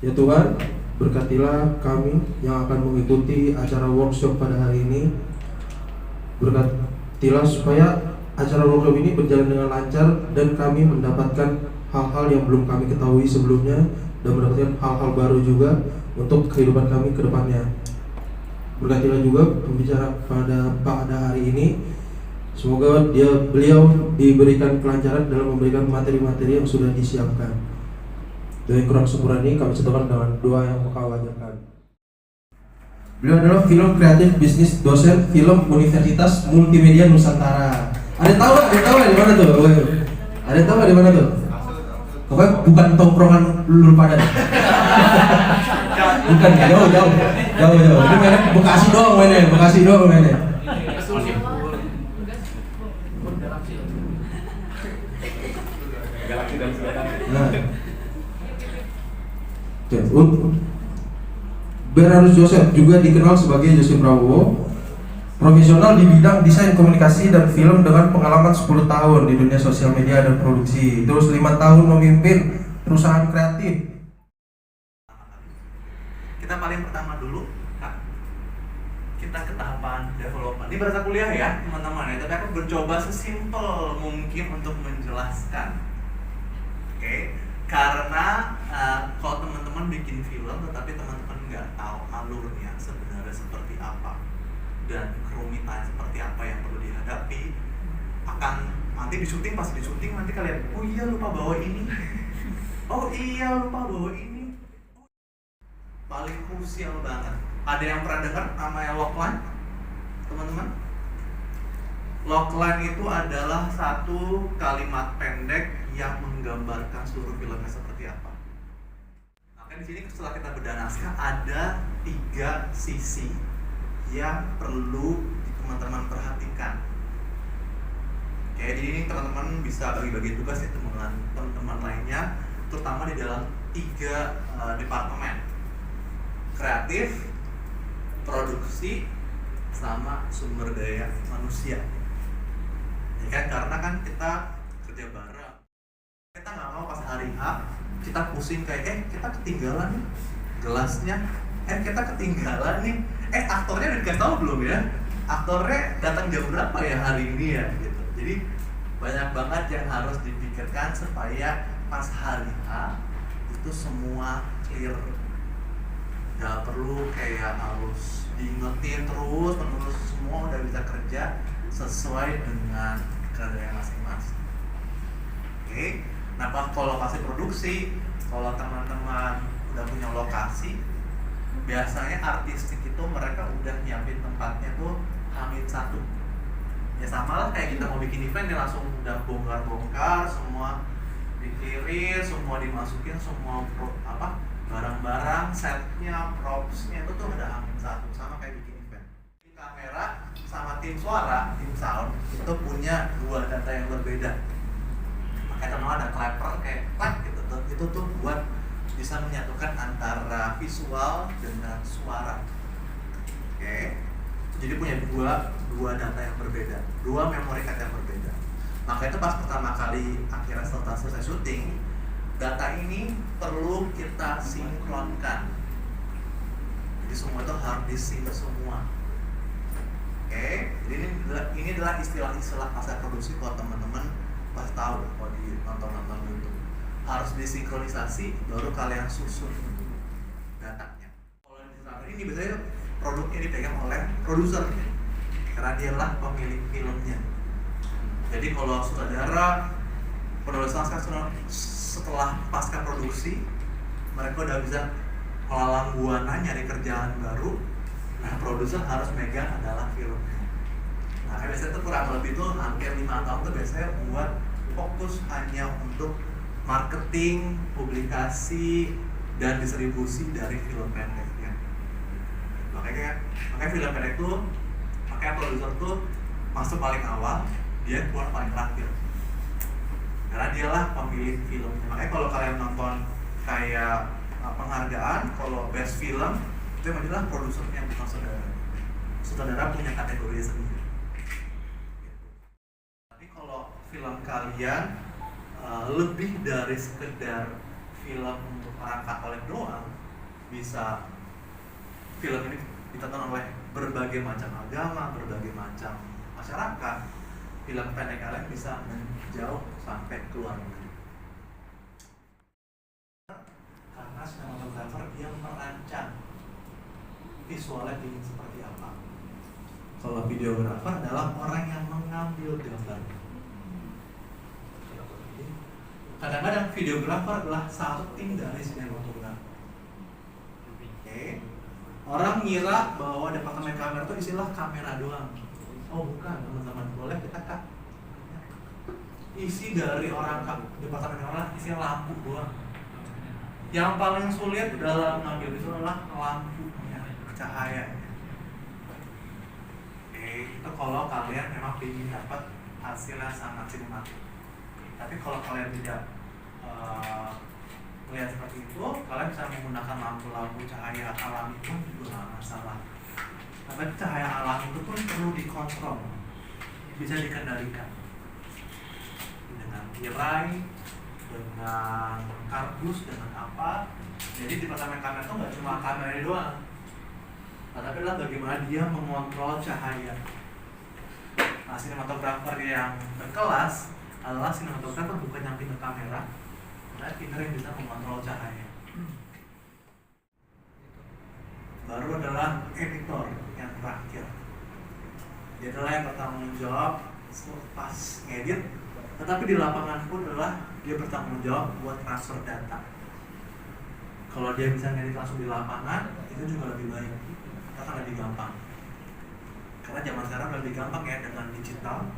Ya Tuhan, berkatilah kami yang akan mengikuti acara workshop pada hari ini. Berkatilah supaya acara workshop ini berjalan dengan lancar dan kami mendapatkan hal-hal yang belum kami ketahui sebelumnya dan mendapatkan hal-hal baru juga untuk kehidupan kami ke depannya. Berkatilah juga pembicara pada hari ini. Semoga beliau diberikan kelancaran dalam memberikan materi-materi yang sudah disiapkan. Dari kurang sempurna ini kami sertakan dengan doa yang kau ajarkan. Beliau adalah film kreatif bisnis dosen film Universitas Multimedia Nusantara. Ada tahu nggak di mana tuh? Ada tahu nggak di mana tuh? Pokoknya bukan tongkrongan lulu pada. Bukan, jauh. Ini mainnya Bekasi doang mainnya. Nah, Berharus Joseph juga dikenal sebagai Joseph Prabowo, profesional di bidang desain komunikasi dan film dengan pengalaman 10 tahun di dunia sosial media dan produksi. Terus 5 tahun memimpin perusahaan kreatif. Kita paling pertama dulu, kita ke tahapan development. Ini bahasa kuliah ya teman-teman ya, tapi aku mencoba sesimpel mungkin untuk menjelaskan. Oke. Karena kalau teman-teman bikin film tetapi teman-teman nggak tahu alurnya sebenarnya seperti apa dan kerumitan seperti apa yang perlu dihadapi, akan nanti di syuting, pas di syuting nanti kalian, oh iya lupa bawa ini, paling krusial banget. Ada yang pernah dengar namanya logline, teman-teman? Logline itu adalah satu kalimat pendek yang menggambarkan seluruh filmnya seperti apa. Maka di sini setelah kita bedah naskah ada 3 sisi yang perlu teman-teman perhatikan. Oke, jadi ini teman-teman bisa bagi-bagi tugas itu dengan teman-teman lainnya, terutama di dalam 3 departemen: kreatif, produksi, sama sumber daya manusia. Ya kan, karena kan kita kerja bareng. Kita nggak mau pas hari H kita pusing kayak kita ketinggalan nih gelasnya, kita ketinggalan nih, aktornya udah dikasih tahu belum ya, aktornya datang jam berapa ya hari ini ya gitu. Jadi banyak banget yang harus dipikirkan supaya pas hari H itu semua clear, nggak perlu kayak harus diingetin terus menerus, semua udah bisa kerja sesuai dengan kerjaan masing-masing. Oke. Nah, kalau lokasi produksi, kalau teman-teman udah punya lokasi, biasanya artistik itu mereka udah nyiapin tempatnya tuh H-1. Ya sama lah kayak kita mau bikin event ya, langsung udah bongkar-bongkar, semua dikirim, semua dimasukin, semua barang-barang, setnya, propsnya itu tuh udah H-1, sama kayak bikin event. Tim kamera sama tim suara, tim sound itu punya 2 data yang berbeda. Makanya teman ada clapper kayak clap gitu tuh, itu tuh buat bisa menyatukan antara visual dengan suara. Oke. Jadi punya dua data yang berbeda, 2 memory card yang berbeda. Maka itu pas pertama kali akhirnya setelah selesai syuting, data ini perlu kita sinkronkan. Jadi semua itu harus disync semua. Oke. Jadi ini adalah istilah-istilah pasar produksi kalau teman-teman pas tahu kalau di nonton YouTube. Harus disinkronisasi baru kalian susun datanya. Kalau ini biasanya produknya dipegang oleh produser karena dialah pemilik filmnya. Jadi kalau sutradara, penulis naskah setelah pasca produksi mereka udah bisa melalang buana nyari kerjaan baru. Nah, produser harus megang adalah filmnya. Nah, biasanya itu kurang lebih itu hampir 5 tahun tuh biasanya buat fokus hanya untuk marketing, publikasi, dan distribusi dari film pendeknya. Makanya film pendek tuh, makanya produser tuh masuk paling awal, dia keluar paling terakhir. Karena dialah pemilik filmnya. Makanya kalau kalian nonton kayak penghargaan, kalau best film itu adalah produsernya, bukan saudara. Saudara punya kategori sendiri. Tapi kalau film kalian lebih dari sekedar film untuk orang Katolik doang, bisa film ini ditonton oleh berbagai macam agama, berbagai macam masyarakat. Film pendek kalian bisa menjauh sampai ke luar negeri. Karena sinematografer dia merancang visualnya ingin seperti apa. Kalau videografer adalah orang yang mengambil gambar. Kadang-kadang videografer adalah satu tim dari sinematografer. Oke. Orang ngira bahwa departemen kamera itu istilah kamera doang. Oh bukan teman-teman, boleh kita kak. Isi dari orang departemen kamera isi lampu doang. Yang paling sulit dalam mengambil itu adalah lampunya, cahaya. Oke, itu kalau kalian memang ingin dapat hasil yang sangat sinematik. Tapi kalau kalian tidak melihat seperti itu, kalian bisa menggunakan lampu-lampu cahaya alami pun juga nggak masalah. Tapi cahaya alami itu pun perlu dikontrol, bisa dikendalikan dengan tirai, dengan kardus, dengan apa. Jadi di departemen kamera itu nggak cuma kamera doang, tapi adalah bagaimana dia mengontrol cahaya. Nah, sinematografer yang berkelas adalah sinematografer bukan yang pintar kamera, tapi pintar yang bisa mengontrol cahaya. Baru adalah editor yang terakhir. Dia adalah yang bertanggung jawab pas ngedit, tetapi di lapangan pun adalah dia bertanggung jawab buat transfer data. Kalau dia bisa ngedit langsung di lapangan, itu juga lebih baik, karena lebih gampang. Karena zaman sekarang lebih gampang ya dengan digital.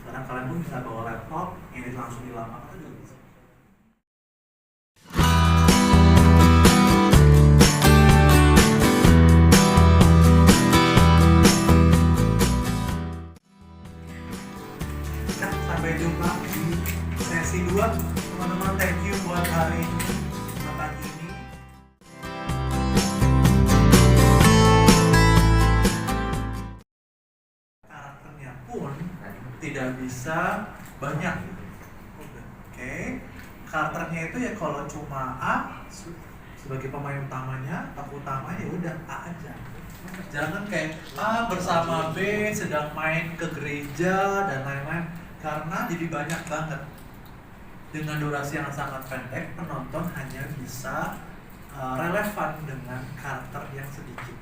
Sekarang kalian pun bisa bawa laptop, ngedit langsung di lapangan juga bisa. Nah, sampai jumpa di sesi 2. Teman-teman, thank you buat hari pagi ini. Karakternya pun tidak bisa banyak. Oke. Karakternya itu ya kalau cuma A sebagai pemain utamanya, tokoh utamanya ya udah A aja. Jangan kayak A bersama B sedang main ke gereja dan lain-lain, karena jadi banyak banget. Dengan durasi yang sangat pendek, penonton hanya bisa relevan dengan karakter yang sedikit.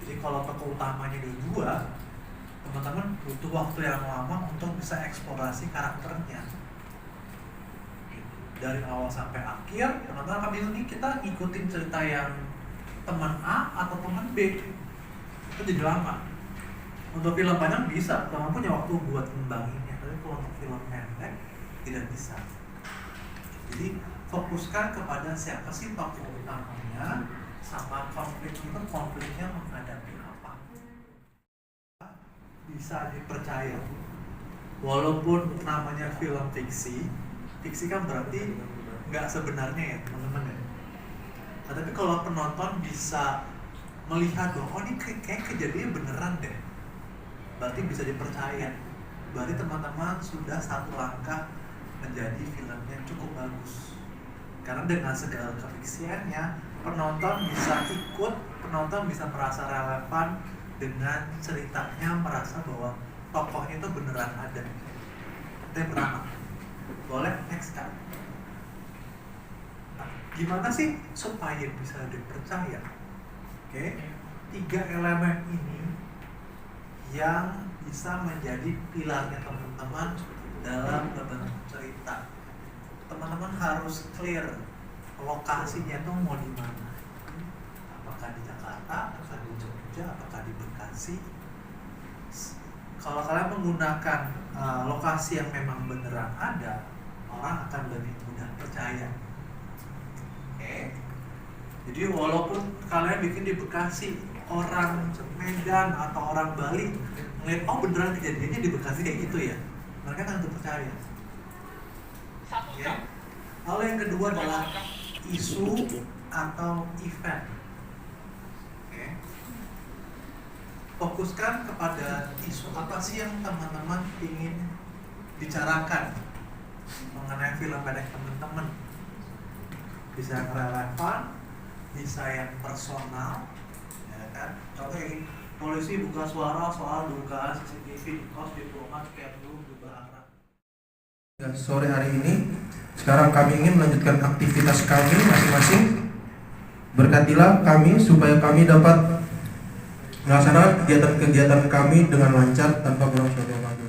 Jadi kalau tokoh utamanya ada 2, teman-teman butuh waktu yang lama untuk bisa eksplorasi karakternya. Dari awal sampai akhir, teman-teman akan bilang nih kita ngikutin cerita yang teman A atau teman B. Itu jadi lama. Untuk film panjang bisa, teman punya waktu buat membangunnya. Tapi kalau untuk film pendek tidak bisa. Jadi fokuskan kepada siapa sih tokoh utamanya, sama konfliknya menghadapi apa. Bisa dipercaya. Walaupun namanya film fiksi kan berarti nggak sebenarnya ya teman-teman ya. Nah, tapi kalau penonton bisa melihat bahwa oh ini kayak kejadian beneran deh, berarti bisa dipercaya. Berarti teman-teman sudah satu langkah menjadi filmnya cukup bagus. Karena dengan segala kefiksiannya, penonton bisa ikut, penonton bisa merasa relevan dengan ceritanya, merasa bahwa tokohnya itu beneran ada. Itu yang pertama. Boleh, next kan? Nah, gimana sih supaya bisa dipercaya? Oke, 3 elemen ini yang bisa menjadi pilarnya teman-teman dalam membentuk cerita. Teman-teman harus clear lokasinya tuh mau di mana. Apakah di Jakarta, apakah di Jogja, apakah di Bekasi. Kalau kalian menggunakan lokasi yang memang beneran ada, orang akan lebih mudah percaya. Oke. Jadi walaupun kalian bikin di Bekasi, orang Medan atau orang Bali ngeliat oh beneran kejadiannya di Bekasi kayak gitu ya, mereka akan percaya. Ya. Lalu yang kedua adalah isu atau event. Oke. Fokuskan kepada isu apa sih yang teman-teman ingin bicarakan mengenai film pendek teman-teman. bisa yang relevan, bisa yang personal, ya kan? Contoh yang polisi buka suara soal dugaan CCTV di kos diplomat Kemlu Bahara. Sore hari ini, sekarang kami ingin melanjutkan aktivitas kami masing-masing. Berkatilah kami supaya kami dapat melaksanakan kegiatan-kegiatan kami dengan lancar tanpa kurang suatu